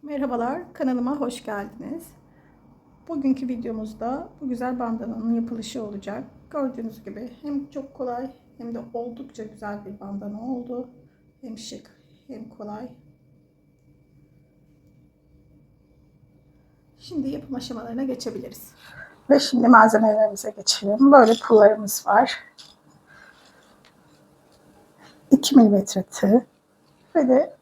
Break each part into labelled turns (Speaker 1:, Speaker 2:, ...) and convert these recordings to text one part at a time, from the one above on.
Speaker 1: Merhabalar, kanalıma hoş geldiniz. Bugünkü videomuzda bu güzel bandananın yapılışı olacak. Gördüğünüz gibi hem çok kolay hem de oldukça güzel bir bandana oldu. Hem şık hem kolay. Şimdi yapım aşamalarına geçebiliriz. Ve şimdi malzemelerimize geçelim. Böyle pullarımız var. 2 milimetre tığ ve de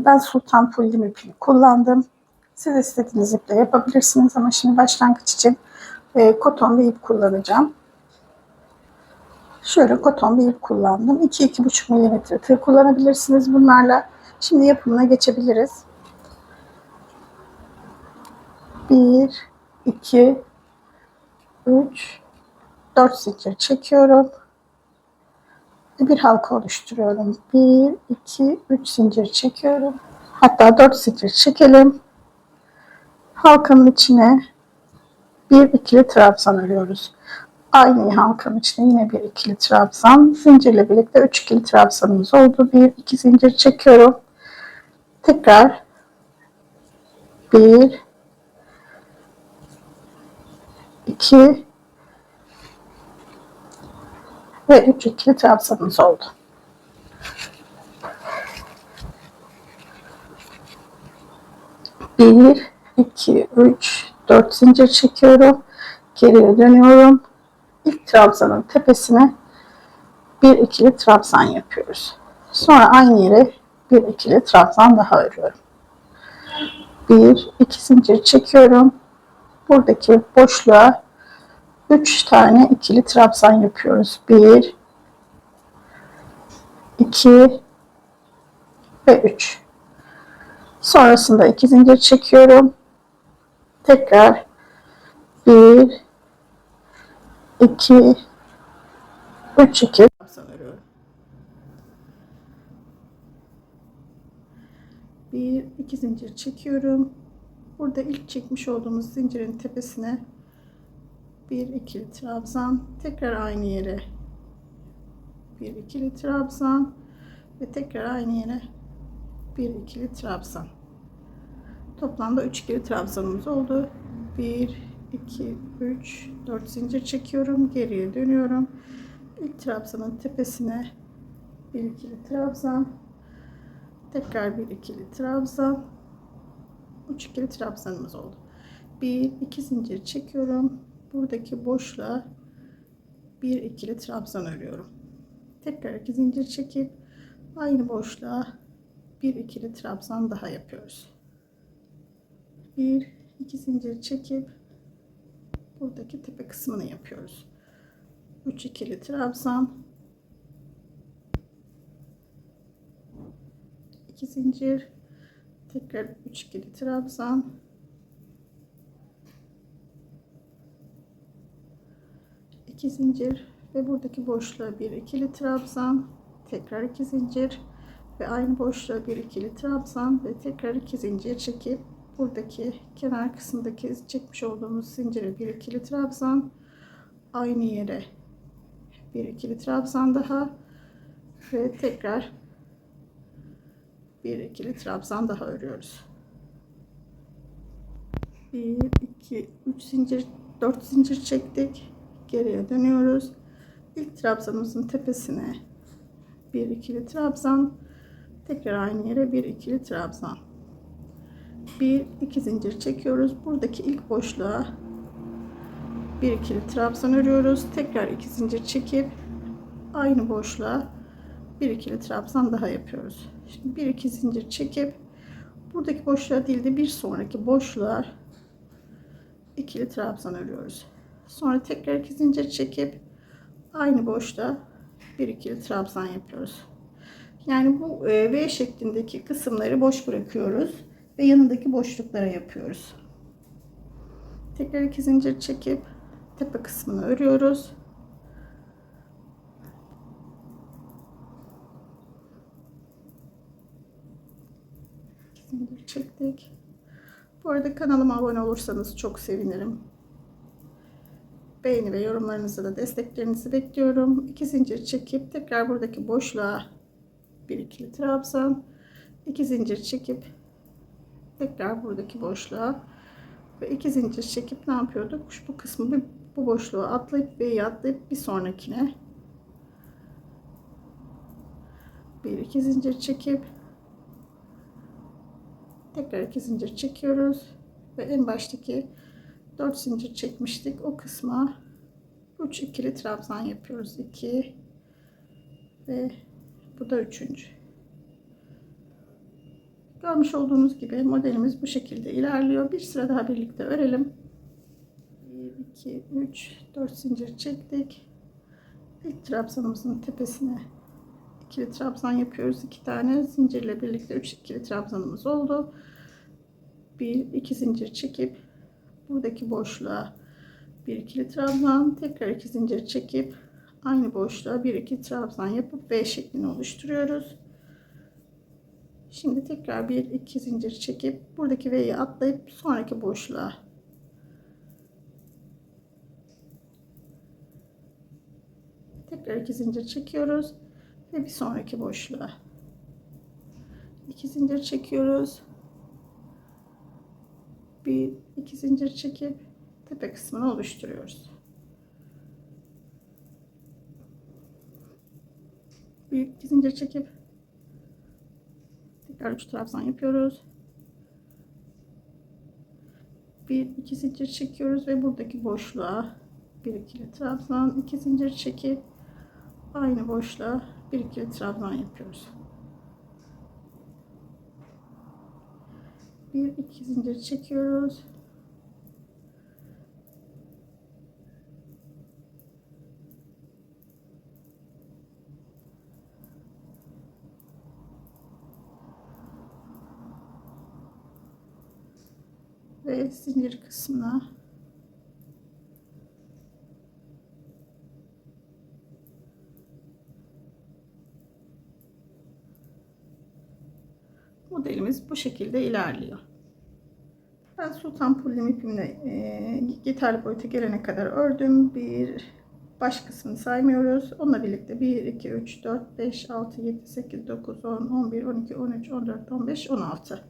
Speaker 1: ben sultan pulli ipini kullandım. Siz istediğiniz iple yapabilirsiniz ama şimdi başlangıç için koton bir ip kullanacağım. Şöyle koton bir ip kullandım. 2-2,5 milimetre tığ kullanabilirsiniz bunlarla. Şimdi yapımına geçebiliriz. 1, 2, 3, 4 zincir çekiyorum. Bir halka oluşturuyorum. 1, 2, 3 zincir çekiyorum. Hatta 4 zincir çekelim. Halkanın içine bir ikili trabzan örüyoruz. Aynı halkanın içine yine bir ikili trabzan. Zincirle birlikte 3 ikili trabzanımız oldu. 1, 2 zincir çekiyorum. Tekrar 1, 2 ve 3 ikili trabzanımız oldu. Bir, iki, üç, dört zincir çekiyorum. Geriye dönüyorum. İlk trabzanın tepesine bir ikili trabzan yapıyoruz. Sonra aynı yere bir ikili trabzan daha örüyorum. Bir, iki zincir çekiyorum. Buradaki boşluğa 3 tane ikili trabzan yapıyoruz. 1, 2 ve 3. Sonrasında 2 zincir çekiyorum. Tekrar 1, 2, 3, 2 trabzan örüyorum. 1, 2 zincir çekiyorum. Burada ilk çekmiş olduğumuz zincirin tepesine bir ikili trabzan, tekrar aynı yere bir ikili trabzan ve tekrar aynı yere bir ikili trabzan. Toplamda 3 ikili trabzanımız oldu. 1, 2, 3, 4 zincir çekiyorum. Geriye dönüyorum. İlk trabzanın tepesine bir ikili trabzan, tekrar bir ikili trabzan, 3 ikili trabzanımız oldu. 1, 2 zincir çekiyorum. Buradaki boşluğa bir ikili trabzan örüyorum. Tekrar 2 zincir çekip aynı boşluğa bir ikili trabzan daha yapıyoruz. 1, 2 zincir çekip buradaki tepe kısmını yapıyoruz. 3 ikili trabzan, 2 zincir, tekrar 3 ikili trabzan, 2 zincir ve buradaki boşluğa bir ikili trabzan, tekrar 2 zincir ve aynı boşluğa bir ikili trabzan ve tekrar 2 zincir çekip buradaki kenar kısmındaki çekmiş olduğumuz zincire bir ikili trabzan, aynı yere bir ikili trabzan daha ve tekrar bir ikili trabzan daha örüyoruz. 1, 2, 3 zincir, 4 zincir çektik. Geriye dönüyoruz. İlk trabzanımızın tepesine bir ikili trabzan, tekrar aynı yere bir ikili trabzan. 1, 2 zincir çekiyoruz. Buradaki ilk boşluğa bir ikili trabzan örüyoruz. Tekrar 2 zincir çekip aynı boşluğa bir ikili trabzan daha yapıyoruz. Şimdi 1, 2 zincir çekip buradaki boşluğa değil de bir sonraki boşluğa ikili trabzan örüyoruz. Sonra tekrar 2 zincir çekip aynı boşluğa bir ikili trabzan yapıyoruz. Yani bu V şeklindeki kısımları boş bırakıyoruz ve yanındaki boşluklara yapıyoruz. Tekrar 2 zincir çekip tepe kısmını örüyoruz. Zincir çektik. Bu arada kanalıma abone olursanız çok sevinirim. Beğeni ve yorumlarınızı da desteklerinizi bekliyorum. 2 zincir çekip tekrar buradaki boşluğa bir ikili trabzan, 2 zincir çekip tekrar buradaki boşluğa ve 2 zincir çekip ne yapıyorduk? Bu kısmı bu boşluğa atlayıp V'yi atlayıp bir sonrakine bir iki zincir çekip tekrar 2 zincir çekiyoruz ve en baştaki 4 zincir çekmiştik. O kısma 3 ikili trabzan yapıyoruz. 2 ve bu da üçüncü. Görmüş olduğunuz gibi modelimiz bu şekilde ilerliyor. Bir sıra daha birlikte örelim. 1 2 3 4 zincir çektik. İlk trabzanımızın tepesine ikili trabzan yapıyoruz. 2 tane zincirle birlikte 3 ikili trabzanımız oldu. 1 2 zincir çekip buradaki boşluğa bir ikili trabzan, tekrar 2 zincir çekip aynı boşluğa bir iki trabzan yapıp V şeklini oluşturuyoruz. Şimdi tekrar bir iki zincir çekip buradaki V'yi atlayıp sonraki boşluğa tekrar 2 zincir çekiyoruz ve bir sonraki boşluğa 2 zincir çekiyoruz. Bir iki zincir çekip tepe kısmını oluşturuyoruz. Bir iki zincir çekip tekrar 3 trabzan yapıyoruz. Bir iki zincir çekiyoruz ve buradaki boşluğa bir ikili trabzan, 2 zincir çekip aynı boşluğa bir ikili trabzan yapıyoruz. Bir iki zincir çekiyoruz. Ve zincir kısmına modelimiz bu şekilde ilerliyor. Ben sultan pullim ipimle yeterli boyuta gelene kadar ördüm. Bir baş kısmını saymıyoruz. Onunla birlikte 1 2 3 4 5 6 7 8 9 10 11 12 13 14 15 16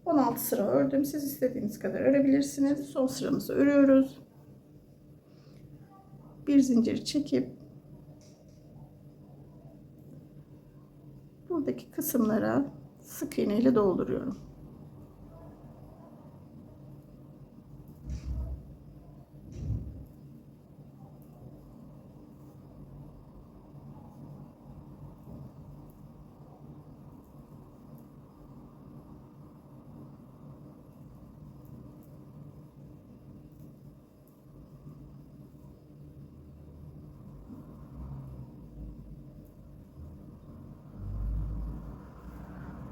Speaker 1: 16 sıra ördüm. Siz istediğiniz kadar örebilirsiniz. Son sıramızı örüyoruz. Bir zincir çekip buradaki kısımlara sık iğne ile dolduruyorum.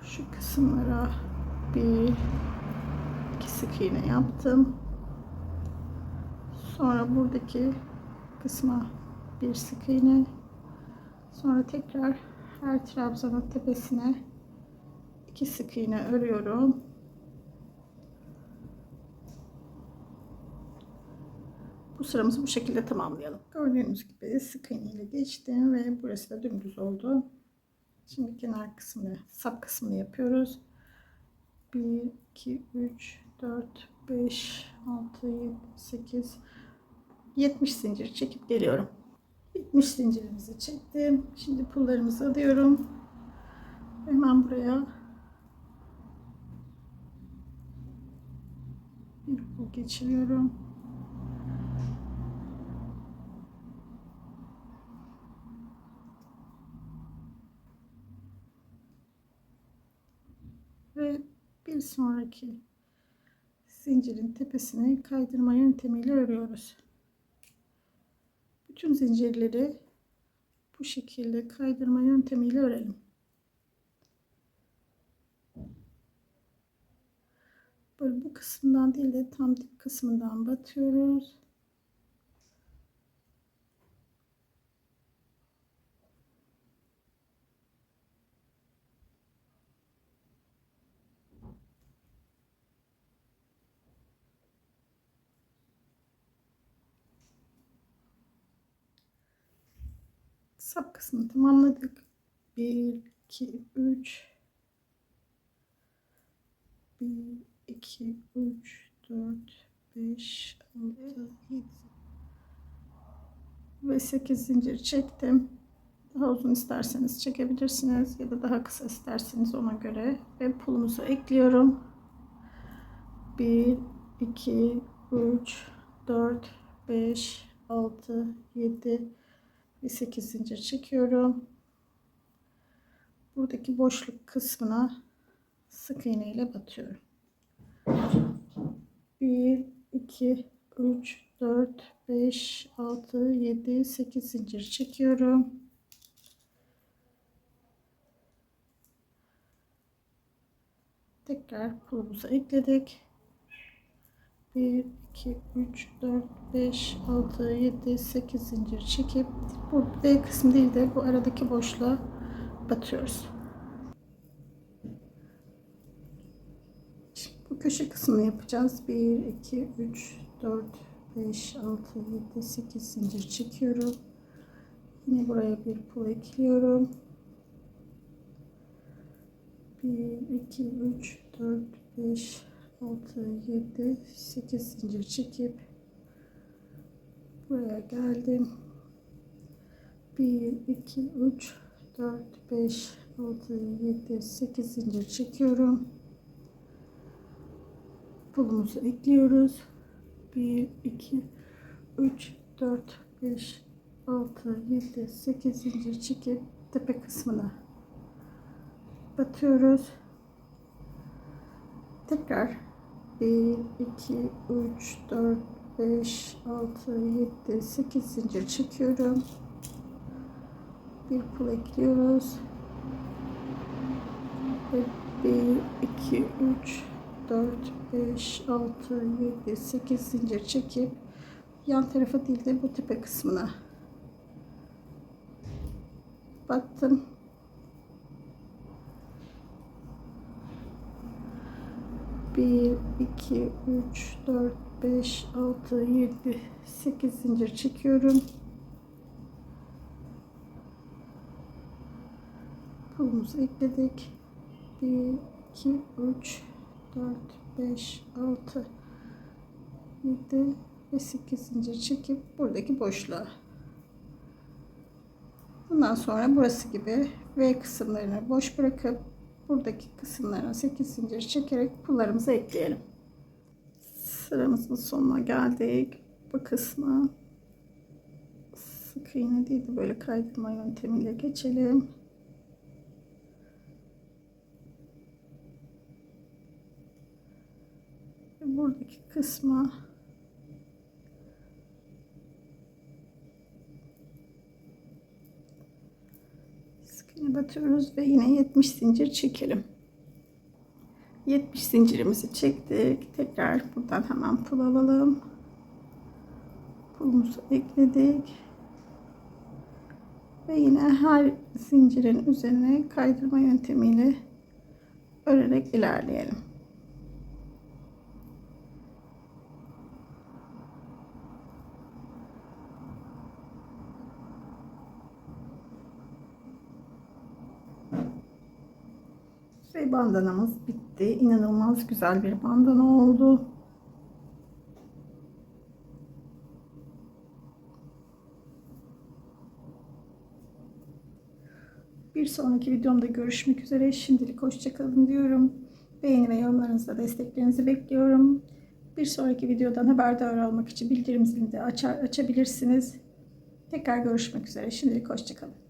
Speaker 1: Şu kısımlara bir iki sık iğne yaptım. Sonra buradaki kısma bir sık iğne. Sonra tekrar her trabzanın tepesine 2 sık iğne örüyorum. Bu sıramızı bu şekilde tamamlayalım. Gördüğünüz gibi sık iğne ile geçtim ve burası da dümdüz oldu. Şimdi kenar kısmını, sap kısmını yapıyoruz. 1 2 3 4 5 6 7 8 70 zincir çekip geliyorum. 70 zincirimizi çektim. Şimdi pullarımızı alıyorum. Hemen buraya bir pul geçiriyorum. Ve bir sonraki zincirin tepesine kaydırma yöntemiyle örüyoruz. Bütün zincirleri bu şekilde kaydırma yöntemiyle örelim. Böyle bu kısımdan değil de tam dip kısmından batıyoruz. Sap kısmını tamamladık. 1 2 3 1, 2, 3, 4, 5, 6, 7 ve 8 zincir çektim. Daha uzun isterseniz çekebilirsiniz ya da daha kısa isterseniz ona göre. Ve pulumuzu ekliyorum. 1, 2, 3, 4, 5, 6, 7 ve 8 zincir çekiyorum. Buradaki boşluk kısmına sık iğne ile batıyorum. 1, 2, 3, 4, 5, 6, 7, 8 zincir çekiyorum. Tekrar pulumuzu ekledik. 1, 2, 3, 4, 5, 6, 7, 8 zincir çekip bu D kısmı değil de bu aradaki boşluğa batıyoruz. Şimdi bu köşe kısmını yapacağız. 1, 2, 3, 4, 5, 6, 7, 8 zincir çekiyorum. Yine buraya bir pul ekliyorum. 1, 2, 3, 4, 5, 6, 7, 8 zincir çekip buraya geldim. 1, 2, 3, 4, 5, 6, 7, 8 zincir çekiyorum. Pulumuzu ekliyoruz. 1, 2, 3, 4, 5, 6, 7, 8 zincir çekip tepe kısmına batıyoruz. Tekrar 1, 2, 3, 4, 5, 6, 7, 8 zincir çekiyorum. Bir pul ekliyoruz. Ve 1, 2, 3, 4, 5, 6, 7, 8 zincir çekip yan tarafa değil de bu tepe kısmına battım. 1, 2, 3, 4, 5, 6, 7, 8 zincir çekiyorum. Pulumuzu ekledik. 1, 2, 3, 4, 5, 6, 7 ve 8 zincir çekip buradaki boşluğa. Bundan sonra burası gibi V kısımlarını boş bırakıp buradaki kısımlarına 8 zincir çekerek pullarımızı ekleyelim. Sıramızın sonuna geldik. Bu kısmı sık iğne değil de böyle kaydırma yöntemiyle geçelim. Ve buradaki kısmı sık iğne batıyoruz ve yine 70 zincir çekelim. 70 zincirimizi çektik. Tekrar buradan hemen pul alalım. Pulumuzu ekledik. Ve yine her zincirin üzerine kaydırma yöntemiyle örerek ilerleyelim. Ve bandanamız bitti. İnanılmaz güzel bir bandana oldu. Bir sonraki videomda görüşmek üzere. Şimdilik hoşça kalın diyorum. Beğeni ve yorumlarınızla desteklerinizi bekliyorum. Bir sonraki videodan haberdar olmak için bildirim zilini de açabilirsiniz. Tekrar görüşmek üzere. Şimdilik hoşça kalın.